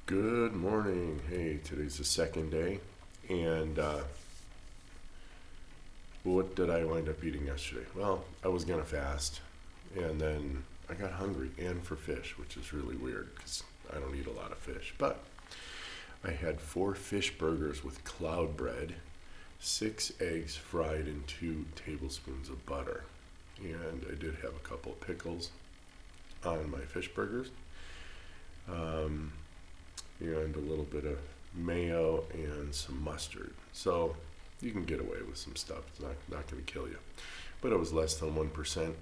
Good morning. Hey, today's the second day, and what did I wind up eating yesterday? Well, I was gonna fast, and then I got hungry and for fish, which is really weird because I don't eat a lot of fish. But I had 4 fish burgers with cloudbread, 6 eggs fried in 2 tablespoons of butter, and I did have a couple of pickles on my fish burgers. Um, and a little bit of mayo and some mustard. So you can get away with some stuff. It's not going to kill you. But it was less than 1%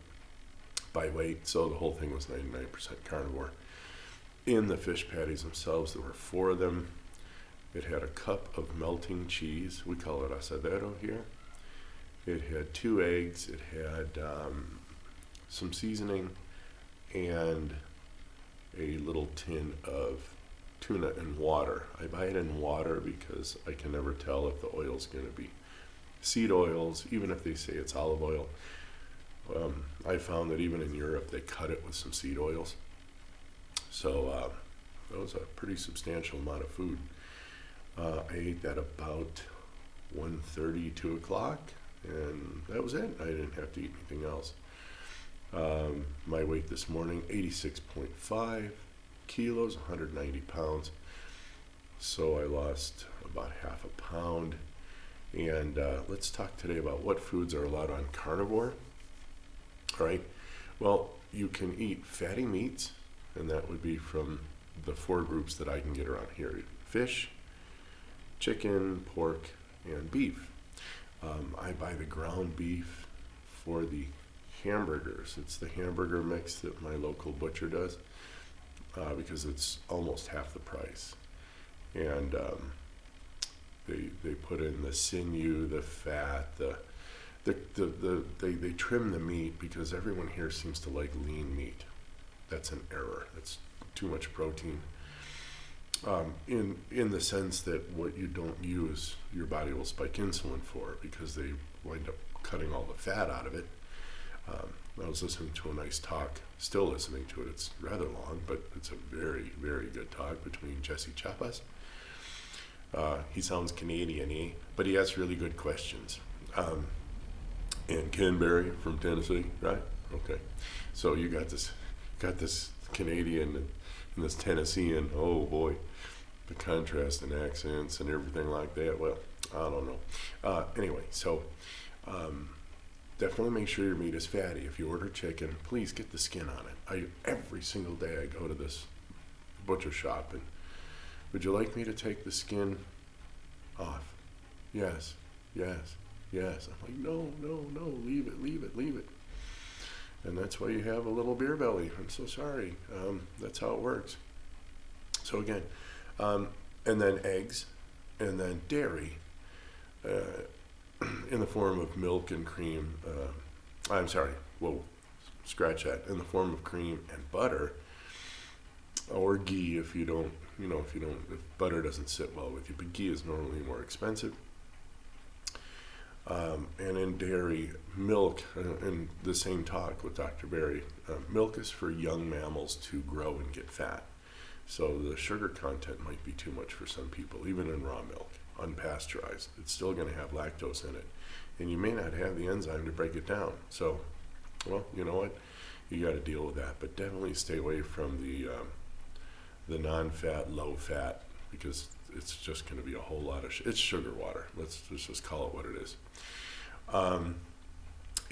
by weight, so the whole thing was 99% carnivore. In the fish patties themselves, there were 4 of them. It had a cup of melting cheese. We call it asadero here. It had 2 eggs. It had some seasoning and a little tin of tuna and water. I buy it in water because I can never tell if the oil's going to be seed oils, even if they say it's olive oil. I found that even in Europe they cut it with some seed oils. So that was a pretty substantial amount of food. I ate that about 1:30, 2 o'clock, and that was it. I didn't have to eat anything else. My weight this morning, 86.5 kilos, 190 pounds. So I lost about half a pound. And let's talk today about what foods are allowed on carnivore. All right. Well, you can eat fatty meats, and that would be from the 4 groups that I can get around here: fish, chicken, pork, and beef. I buy the ground beef for the hamburgers. It's the hamburger mix that my local butcher does because it's almost half the price. And they put in the sinew, the fat, they trim the meat because everyone here seems to like lean meat. That's an error. That's too much protein. In the sense that what you don't use, your body will spike insulin for because they wind up cutting all the fat out of it. I was listening to a nice talk, still listening to it. It's rather long, but it's a very, very good talk between Jesse Chapas. He sounds Canadian-y, but he asks really good questions. And Ken Berry from Tennessee, right? Okay. So you got this Canadian and this Tennessean. Oh boy, the contrast in accents and everything like that. Well, I don't know. Anyway, so definitely make sure your meat is fatty. If you order chicken, please get the skin on it. Every single day I go to this butcher shop and, would you like me to take the skin off? Yes, yes, yes. I'm like, no, no, no, leave it, leave it, leave it. And that's why you have a little beer belly. I'm so sorry. That's how it works. So again, and then eggs, and then dairy. In the form of milk and cream. I'm sorry, whoa, scratch that. In the form of cream and butter, or ghee if you don't, if butter doesn't sit well with you. But ghee is normally more expensive. And in dairy, milk, in the same talk with Dr. Berry, milk is for young mammals to grow and get fat. So the sugar content might be too much for some people, even in raw milk. Unpasteurized, it's still going to have lactose in it, and you may not have the enzyme to break it down. So, well, you know what, you got to deal with that. But definitely stay away from the non-fat, low-fat, because it's just going to be a whole lot of it's sugar water. Let's just call it what it is.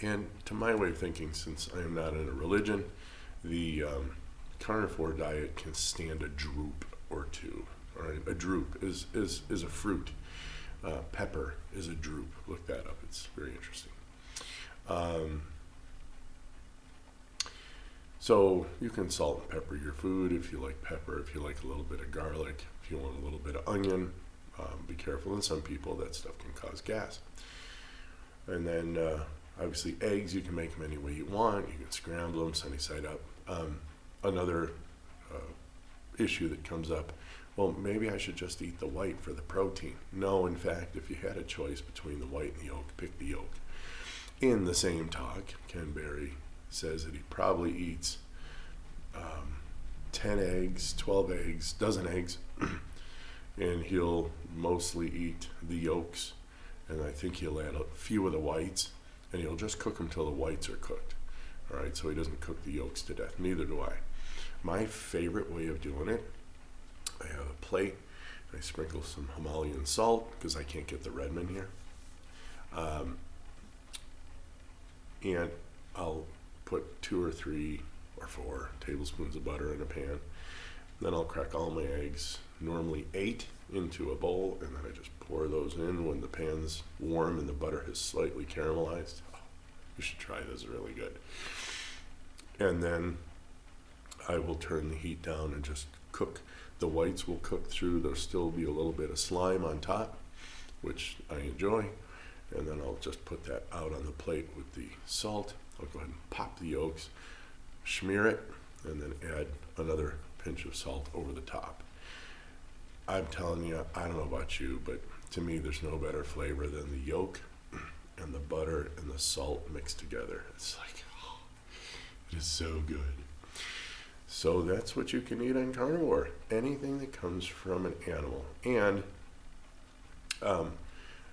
And to my way of thinking, since I am not in a religion, the carnivore diet can stand a droop or two. All right, a drupe is a fruit. Pepper is a drupe. Look that up. It's very interesting. So you can salt and pepper your food if you like pepper, if you like a little bit of garlic, if you want a little bit of onion. Be careful. In some people, that stuff can cause gas. And then obviously eggs, you can make them any way you want. You can scramble them sunny side up. Another issue that comes up, well, maybe I should just eat the white for the protein. No, in fact, if you had a choice between the white and the yolk, pick the yolk. In the same talk, Ken Berry says that he probably eats 10 eggs, 12 eggs, dozen eggs, and he'll mostly eat the yolks, and I think he'll add a few of the whites, and he'll just cook them till the whites are cooked. All right, so he doesn't cook the yolks to death. Neither do I. My favorite way of doing it, I have a plate, I sprinkle some Himalayan salt because I can't get the Redmond here. And I'll put 2 or 3 or 4 tablespoons of butter in a pan. Then I'll crack all my eggs, normally 8, into a bowl, and then I just pour those in when the pan's warm and the butter has slightly caramelized. Oh, you should try this, really good. And then I will turn the heat down and just cook. The whites will cook through. There'll still be a little bit of slime on top, which I enjoy. And then I'll just put that out on the plate with the salt. I'll go ahead and pop the yolks, smear it, and then add another pinch of salt over the top. I'm telling you, I don't know about you, but to me there's no better flavor than the yolk and the butter and the salt mixed together. It's like, oh, it is so good. So that's what you can eat on Carnivore. Anything that comes from an animal. And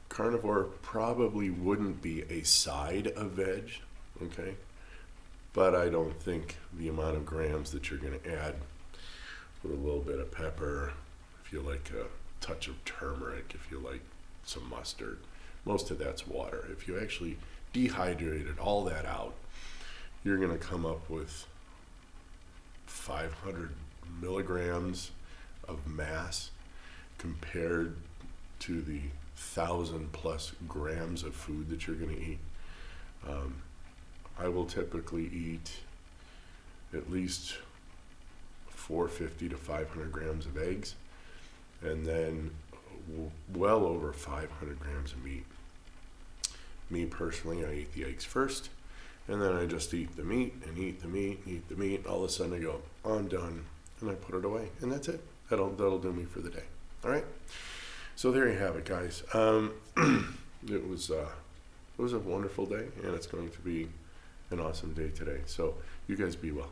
Carnivore probably wouldn't be a side of veg, okay? But I don't think the amount of grams that you're going to add with a little bit of pepper, if you like a touch of turmeric, if you like some mustard, most of that's water. If you actually dehydrated all that out, you're going to come up with 500 milligrams of mass compared to the 1,000+ grams of food that you're going to eat. I will typically eat at least 450 to 500 grams of eggs, and then well over 500 grams of meat. Me personally, I eat the eggs first, and then I just eat the meat and eat the meat, eat the meat. All of a sudden I go, I'm done, and I put it away, and that's it. That'll do me for the day. All right. So there you have it, guys. It was a wonderful day, and it's going to be an awesome day today. So you guys be well.